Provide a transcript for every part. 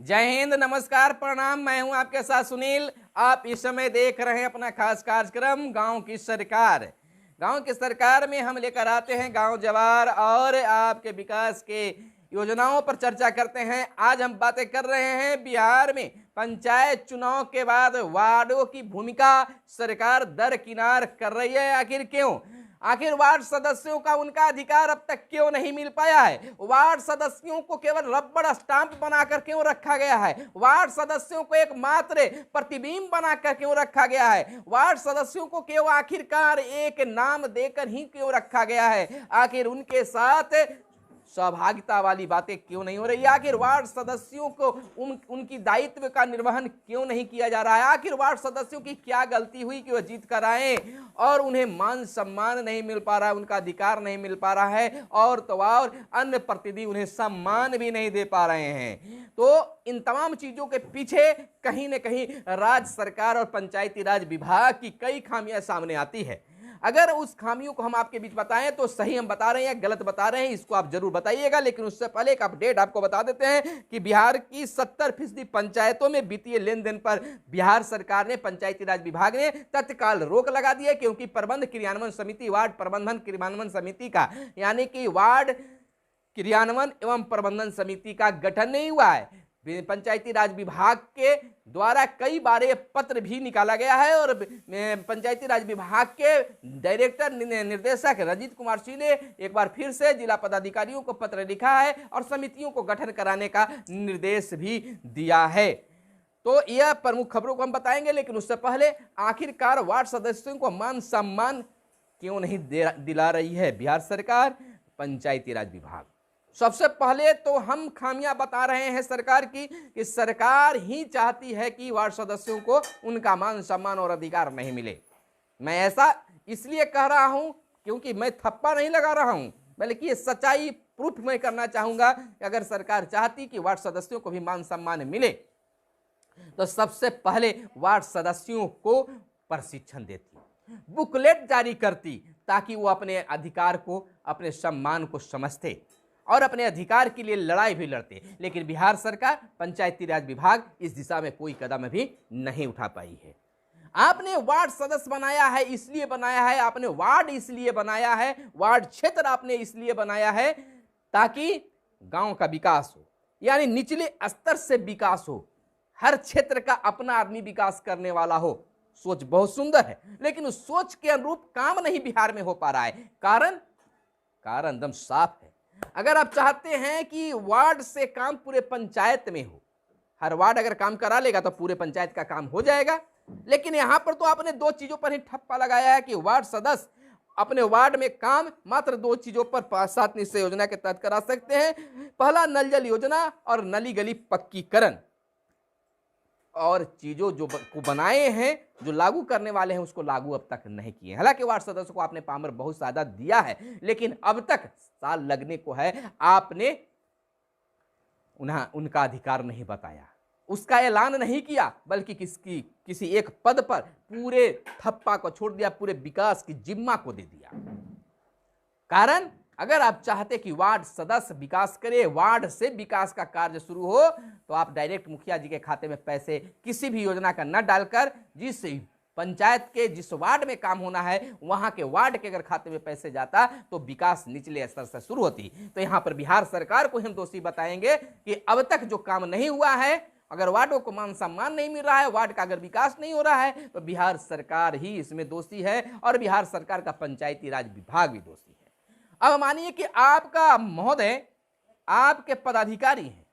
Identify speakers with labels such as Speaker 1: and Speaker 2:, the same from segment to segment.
Speaker 1: जय हिंद, नमस्कार, प्रणाम। मैं हूं आपके साथ सुनील। आप इस समय देख रहे हैं अपना खास कार्यक्रम गांव की सरकार। गांव की सरकार में हम लेकर आते हैं गांव जवार और आपके विकास के योजनाओं पर चर्चा करते हैं। आज हम बातें कर रहे हैं बिहार में पंचायत चुनाव के बाद वार्डों की भूमिका सरकार दरकिनार कर रही है। आखिर क्यों? आखिर वार्ड सदस्यों का उनका अधिकार अब तक क्यों नहीं मिल पाया है? वार्ड सदस्यों को केवल रबड़ स्टांप बनाकर क्यों रखा गया है? वार्ड सदस्यों को एक मात्र प्रतिबिंब बनाकर क्यों रखा गया है? वार्ड सदस्यों को केवल आखिरकार एक नाम देकर ही क्यों रखा गया है? आखिर उनके साथ सहभागिता वाली बातें क्यों नहीं हो रही? आखिर वार्ड सदस्यों को उनकी दायित्व का निर्वहन क्यों नहीं किया जा रहा है? आखिर वार्ड सदस्यों की क्या गलती हुई कि वह जीत कर आए और उन्हें मान सम्मान नहीं मिल पा रहा है, उनका अधिकार नहीं मिल पा रहा है, और तो और अन्य प्रतिनिधि उन्हें सम्मान भी नहीं दे पा रहे हैं। तो इन तमाम चीजों के पीछे कहीं न कहीं राज्य सरकार और पंचायती राज विभाग की कई खामियां सामने आती है। अगर उस खामियों को हम आपके बीच बताएं तो सही हम बता रहे हैं या गलत बता रहे हैं, इसको आप जरूर बताइएगा। लेकिन उससे पहले एक अपडेट आपको बता देते हैं कि बिहार की 70% पंचायतों में वित्तीय लेन देन पर बिहार सरकार ने, पंचायती राज विभाग ने तत्काल रोक लगा दी है, क्योंकि प्रबंध क्रियान्वयन समिति, वार्ड प्रबंधन क्रियान्वयन समिति का, यानी कि वार्ड क्रियान्वयन एवं प्रबंधन समिति का गठन नहीं हुआ है। पंचायती राज विभाग के द्वारा कई बार ये पत्र भी निकाला गया है और पंचायती राज विभाग के डायरेक्टर निर्देशक रजित कुमार सिंह ने एक बार फिर से जिला पदाधिकारियों को पत्र लिखा है और समितियों को गठन कराने का निर्देश भी दिया है। तो यह प्रमुख खबरों को हम बताएंगे, लेकिन उससे पहले आखिरकार वार्ड सदस्यों को मान सम्मान क्यों नहीं दिला रही है बिहार सरकार, पंचायती राज विभाग? सबसे पहले तो हम खामियां बता रहे हैं सरकार की कि सरकार ही चाहती है कि वार्ड सदस्यों को उनका मान सम्मान और अधिकार नहीं मिले। मैं ऐसा इसलिए कह रहा हूं क्योंकि मैं थप्पा नहीं लगा रहा हूं, बल्कि ये सच्चाई प्रूफ मैं करना चाहूंगा कि अगर सरकार चाहती कि वार्ड सदस्यों को भी मान सम्मान मिले तो सबसे पहले वार्ड सदस्यों को प्रशिक्षण देती, बुकलेट जारी करती, ताकि वो अपने अधिकार को, अपने सम्मान को समझते और अपने अधिकार के लिए लड़ाई भी लड़ते। लेकिन बिहार सरकार, पंचायती राज विभाग इस दिशा में कोई कदम भी नहीं उठा पाई है। आपने वार्ड सदस्य बनाया है इसलिए बनाया है, आपने वार्ड इसलिए बनाया है, वार्ड क्षेत्र आपने इसलिए बनाया है ताकि गांव का विकास हो, यानी निचले स्तर से विकास हो, हर क्षेत्र का अपना आदमी विकास करने वाला हो। सोच बहुत सुंदर है, लेकिन उस सोच के अनुरूप काम नहीं बिहार में हो पा रहा है। कारण एकदम साफ है। अगर आप चाहते हैं कि वार्ड से काम पूरे पंचायत में हो, हर वार्ड अगर काम करा लेगा तो पूरे पंचायत का काम हो जाएगा। लेकिन यहां पर तो आपने दो चीजों पर ही ठप्पा लगाया है कि वार्ड सदस्य अपने वार्ड में काम मात्र दो चीजों पर 5-7 निश्चय योजना के तहत करा सकते हैं। पहला नल जल योजना और नली गली पक्कीकरण, और चीजों जो को बनाए हैं, जो लागू करने वाले हैं, उसको लागू अब तक नहीं किए। हालांकि वार्ड सदस्यों को आपने पावर बहुत ज्यादा दिया है, लेकिन अब तक साल लगने को है, आपने उनका अधिकार नहीं बताया, उसका ऐलान नहीं किया, बल्कि किसी एक पद पर पूरे थप्पा को छोड़ दिया, पूरे विकास की जिम्मा को दे दिया। कारण अगर आप चाहते कि वार्ड सदस्य विकास करे, वार्ड से विकास का कार्य शुरू हो, तो आप डायरेक्ट मुखिया जी के खाते में पैसे किसी भी योजना का न डालकर, जिस पंचायत के जिस वार्ड में काम होना है वहां के वार्ड के अगर खाते में पैसे जाता तो विकास निचले स्तर से शुरू होती। तो यहां पर बिहार सरकार को हम दोषी बताएंगे कि अब तक जो काम नहीं हुआ है, अगर वार्डों को मान सम्मान नहीं मिल रहा है, वार्ड का अगर विकास नहीं हो रहा है, तो बिहार सरकार ही इसमें दोषी है और बिहार सरकार का पंचायती राज विभाग भी दोषी है। अब मानिए कि आपका महोदय, आपके पदाधिकारी हैं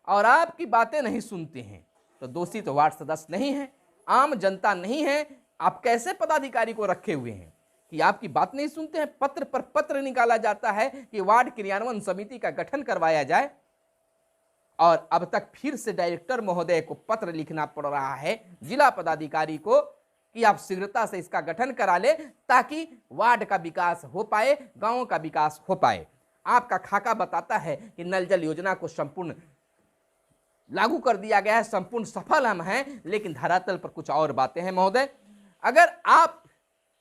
Speaker 1: और आपकी बातें नहीं सुनते हैं, तो दोषी तो वार्ड सदस्य नहीं है, आम जनता नहीं है। आप कैसे पदाधिकारी को रखे हुए हैं कि आपकी बात नहीं सुनते हैं? पत्र पर पत्र निकाला जाता है कि वार्ड क्रियान्वयन समिति का गठन करवाया जाए, और अब तक फिर से डायरेक्टर महोदय को पत्र लिखना पड़ रहा है जिला पदाधिकारी को कि आप शीघ्रता से इसका गठन करा ले, ताकि वार्ड का विकास हो पाए, गांव का विकास हो पाए। आपका खाका बताता है कि नल जल योजना को संपूर्ण लागू कर दिया गया है, संपूर्ण सफल हम हैं, लेकिन धरातल पर कुछ और बातें हैं महोदय।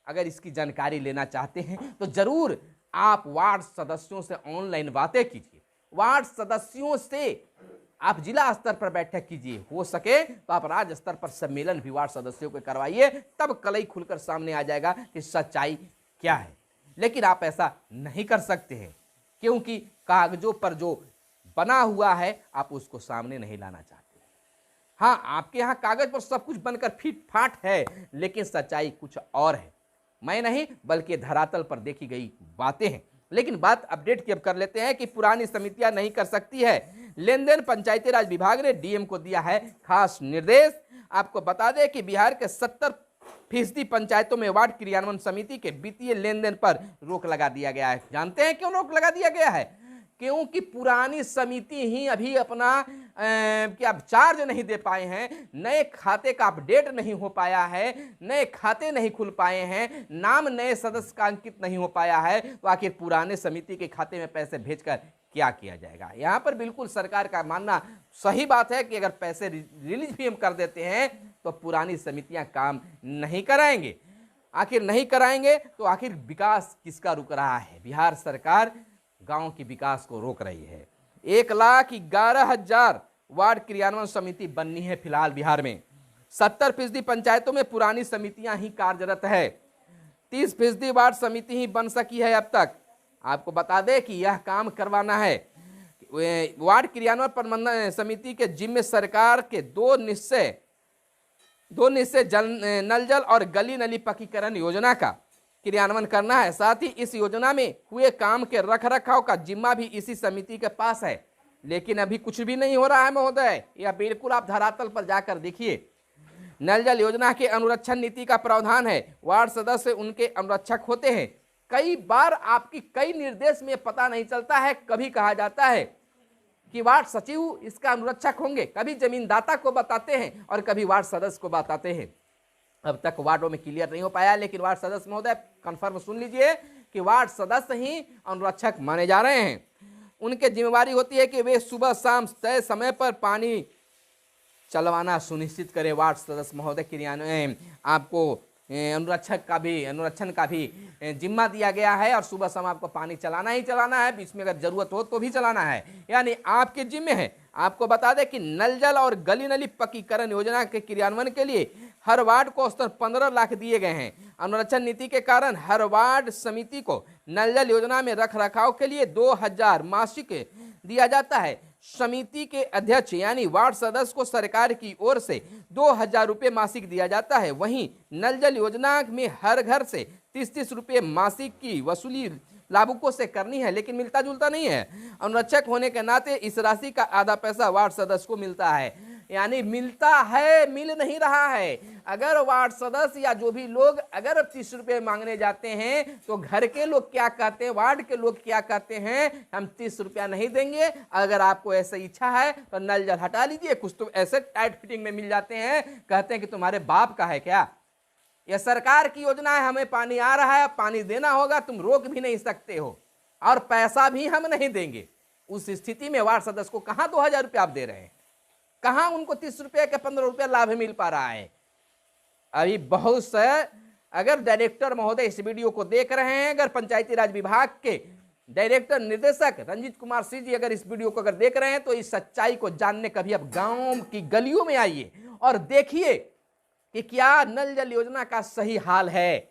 Speaker 1: अगर इसकी जानकारी लेना चाहते हैं तो जरूर आप वार्ड सदस्यों से ऑनलाइन बातें कीजिए, वार्ड सदस्यों से आप जिला स्तर पर बैठक कीजिए, हो सके तो आप राज्य स्तर पर सम्मेलन भी वार्ड सदस्यों को करवाइए, तब कलई खुलकर सामने आ जाएगा कि सच्चाई क्या है। लेकिन आप ऐसा नहीं कर सकते हैं, क्योंकि कागजों पर जो बना हुआ है आप उसको सामने नहीं लाना चाहते। हाँ, आपके यहाँ कागज पर सब कुछ बनकर फिट फाट है, लेकिन सच्चाई कुछ और है। मैं नहीं बल्कि धरातल पर देखी गई बातें हैं। लेकिन बात अपडेट की अब कर लेते हैं कि पुरानी समितियां नहीं कर सकती है लेन देन। पंचायती राज विभाग ने डीएम को दिया है खास निर्देश। आपको बता दें कि बिहार के 70% पंचायतों में वार्ड क्रियान्वयन समिति के वित्तीय लेन देन पर रोक लगा दिया गया है। जानते हैं क्यों रोक लगा दिया गया है? क्योंकि पुरानी समिति ही अभी अपना क्या चार्ज नहीं दे पाए हैं, नए खाते का अपडेट नहीं हो पाया है, नए खाते नहीं खुल पाए हैं, नाम नए सदस्य का अंकित नहीं हो पाया है, तो आखिर पुराने समिति के खाते में पैसे भेजकर क्या किया जाएगा? यहाँ पर बिल्कुल सरकार का मानना सही बात है कि अगर पैसे रिलीज भी हम कर देते हैं तो पुरानी समितियां काम नहीं कराएंगे। आखिर नहीं कराएंगे तो आखिर विकास किसका रुक रहा है? बिहार सरकार गांव के विकास को रोक रही है। 1,11,000 वार्ड क्रियान्वयन समिति बननी है फिलहाल बिहार में। 70% पंचायतों में पुरानी समितियां ही कार्यरत है। 30% वार्ड समिति ही बन सकी है अब तक। आपको बता दें कि यह काम करवाना है। वार्ड क्रियान्वयन प्रबंधन समिति के जिम्मे सरकार के दो निश्चय नल जल और गली नली पक्कीकरण योजना का क्रियान्वयन करना है। साथ ही इस योजना में हुए काम के रखरखाव का जिम्मा भी इसी समिति के पास है। लेकिन अभी कुछ भी नहीं हो रहा है महोदय, यह बिल्कुल आप धरातल पर जाकर देखिए। नल जल योजना के अनुरक्षण नीति का प्रावधान है, वार्ड सदस्य उनके अनुरक्षक होते हैं। कई बार आपकी कई निर्देश में पता नहीं चलता है, कभी कहा जाता है कि वार्ड सचिव इसका अनुरक्षक होंगे, कभी जमीनदाता को बताते हैं और कभी वार्ड सदस्य को बताते हैं। अब तक वार्डों में क्लियर नहीं हो पाया, लेकिन वार्ड सदस्य महोदय कन्फर्म सुन लीजिए कि वार्ड सदस्य ही अनुरक्षक माने जा रहे हैं। उनकी जिम्मेवारी होती है कि वे सुबह शाम तय समय पर पानी चलवाना सुनिश्चित करें। वार्ड सदस्य महोदय क्रियान्वयन आपको अनुरक्षण का भी जिम्मा दिया गया है और सुबह शाम आपको पानी चलाना ही चलाना है, बीच में अगर जरूरत हो तो भी चलाना है, यानी आपके जिम्मे है। आपको बता दें कि नल जल और गली नली पक्कीकरण योजना के क्रियान्वयन के लिए हर वार्ड को औसतन 15 लाख दिए गए हैं। अनुरक्षण नीति के कारण हर वार्ड समिति को नल जल योजना में रख रखाव के लिए 2,000 मासिक दिया जाता है। समिति के अध्यक्ष यानी वार्ड सदस्य को सरकार की ओर से 2,000 रुपये मासिक दिया जाता है। वहीं नल जल योजना में हर घर से 30-30 रुपये मासिक की वसूली लाभुकों से करनी है, लेकिन मिलता जुलता नहीं है। अनुरक्षक होने के नाते इस राशि का आधा पैसा वार्ड सदस्य को मिलता है, यानी मिलता है, मिल नहीं रहा है। अगर वार्ड सदस्य या जो भी लोग अगर 30 रुपये मांगने जाते हैं तो घर के लोग क्या कहते हैं, वार्ड के लोग क्या कहते हैं, हम 30 रुपया नहीं देंगे। अगर आपको ऐसा इच्छा है तो नल जल हटा लीजिए। कुछ तो ऐसे टाइट फिटिंग में मिल जाते हैं, कहते हैं कि तुम्हारे बाप का है क्या, यह सरकार की योजना है, हमें पानी आ रहा है, पानी देना होगा, तुम रोक भी नहीं सकते हो और पैसा भी हम नहीं देंगे। उस स्थिति में वार्ड सदस्य को कहां 2,000 रुपये आप दे रहे हैं, कहां उनको 30 रुपये के 15 रुपये लाभ मिल पा रहा है। अभी बहुत से अगर डायरेक्टर महोदय इस वीडियो को देख रहे हैं, अगर पंचायती राज विभाग के डायरेक्टर निर्देशक रंजीत कुमार सिंह जी अगर इस वीडियो को अगर देख रहे हैं तो इस सच्चाई को जानने कभी अब गांव की गलियों में आइए और देखिए कि क्या नल जल योजना का सही हाल है।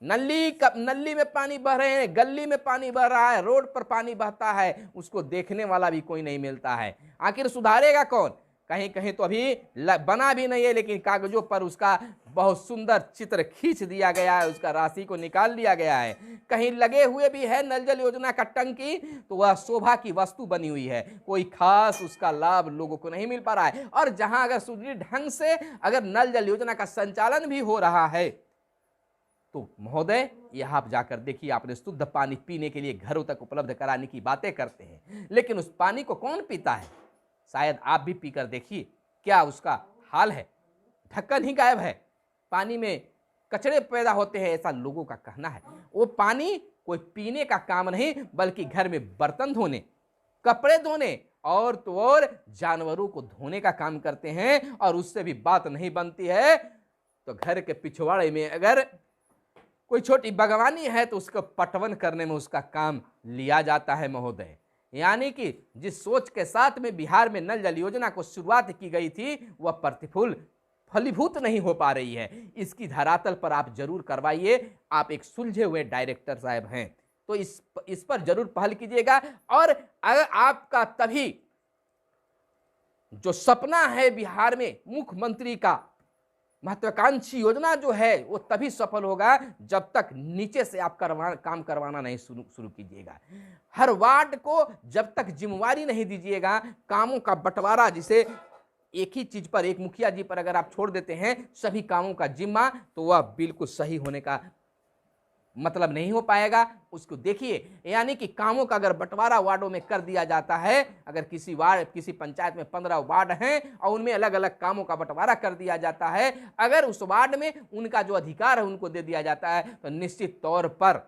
Speaker 1: नली में पानी बह रहे हैं, गली में पानी बह रहा है, रोड पर पानी बहता है, उसको देखने वाला भी कोई नहीं मिलता है। आखिर सुधारेगा कौन? कहीं कहीं तो अभी बना भी नहीं है, लेकिन कागजों पर उसका बहुत सुंदर चित्र खींच दिया गया है, उसका राशि को निकाल लिया गया है। कहीं लगे हुए भी है नल जल योजना का टंकी, तो वह शोभा की वस्तु बनी हुई है, कोई खास उसका लाभ लोगों को नहीं मिल पा रहा है। और जहां अगर सुदृढ़ ढंग से अगर नल जल योजना का संचालन भी हो रहा है तो महोदय यहां आप जाकर देखिए, आपने शुद्ध पानी पीने के लिए घरों तक उपलब्ध कराने की बातें करते हैं, लेकिन उस पानी को कौन पीता है? शायद आप भी पीकर देखिए क्या उसका हाल है। ढक्कन ही गायब है, पानी में कचरे पैदा होते हैं, ऐसा लोगों का कहना है। वो पानी कोई पीने का काम नहीं, बल्कि घर में बर्तन धोने, कपड़े धोने और तो और जानवरों को धोने का काम करते हैं। और उससे भी बात नहीं बनती है तो घर के पिछवाड़े में अगर कोई छोटी बागवानी है तो उसको पटवन करने में उसका काम लिया जाता है महोदय। यानी कि जिस सोच के साथ में बिहार में नल जल योजना को शुरुआत की गई थी वह फलीभूत नहीं हो पा रही है। इसकी धरातल पर आप जरूर करवाइए। आप एक सुलझे हुए डायरेक्टर साहब हैं, तो इस पर जरूर पहल कीजिएगा। और अगर आपका तभी जो सपना है बिहार में मुख्यमंत्री का महत्वाकांक्षी योजना जो है वो तभी सफल होगा जब तक नीचे से आप काम करवाना नहीं शुरू कीजिएगा। हर वार्ड को जब तक जिम्मेवारी नहीं दीजिएगा, कामों का बंटवारा, जिसे एक ही चीज पर, एक मुखिया जी पर अगर आप छोड़ देते हैं सभी कामों का जिम्मा, तो वह बिल्कुल सही होने का मतलब नहीं हो पाएगा। उसको देखिए, यानी कि कामों का अगर बंटवारा वार्डों में कर दिया जाता है, अगर किसी पंचायत में 15 वार्ड हैं और उनमें अलग अलग कामों का बंटवारा कर दिया जाता है, अगर उस वार्ड में उनका जो अधिकार है उनको दे दिया जाता है, तो निश्चित तौर पर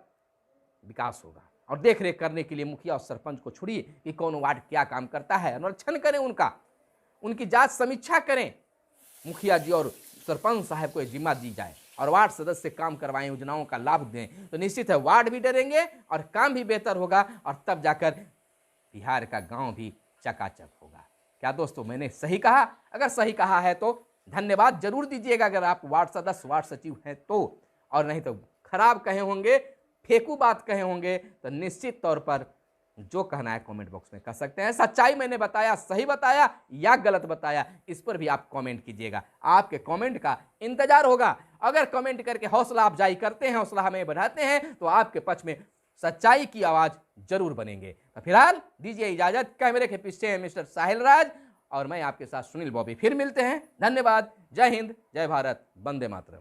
Speaker 1: विकास होगा। और देख रेख करने के लिए मुखिया और सरपंच को छोड़िए कि कौन वार्ड क्या काम करता है, अनुरक्षण करें उनकी जांच समीक्षा करें। मुखिया जी और सरपंच साहब को जिम्मा दी जाए और वार्ड सदस्य काम करवाएं, योजनाओं का लाभ दें, तो निश्चित है वार्ड भी डरेंगे और काम भी बेहतर होगा, और तब जाकर बिहार का गांव भी चकाचक होगा। क्या दोस्तों मैंने सही कहा? अगर सही कहा है तो धन्यवाद जरूर दीजिएगा, अगर आप वार्ड सदस्य वार्ड सचिव हैं तो। और नहीं तो खराब कहे होंगे, फेंकू बात कहे होंगे, तो निश्चित तौर पर जो कहना है कमेंट बॉक्स में कह सकते हैं। सच्चाई मैंने बताया, सही बताया या गलत बताया, इस पर भी आप कमेंट कीजिएगा। आपके कमेंट का इंतजार होगा। अगर कमेंट करके हौसला अफजाई करते हैं, हौसला हमें बढ़ाते हैं, तो आपके पक्ष में सच्चाई की आवाज जरूर बनेंगे। तो फिलहाल दीजिए इजाजत। कैमरे के पीछे हैं मिस्टर साहिल राज और मैं आपके साथ सुनील बॉबी। फिर मिलते हैं। धन्यवाद। जय हिंद, जय भारत, वंदे मातरम।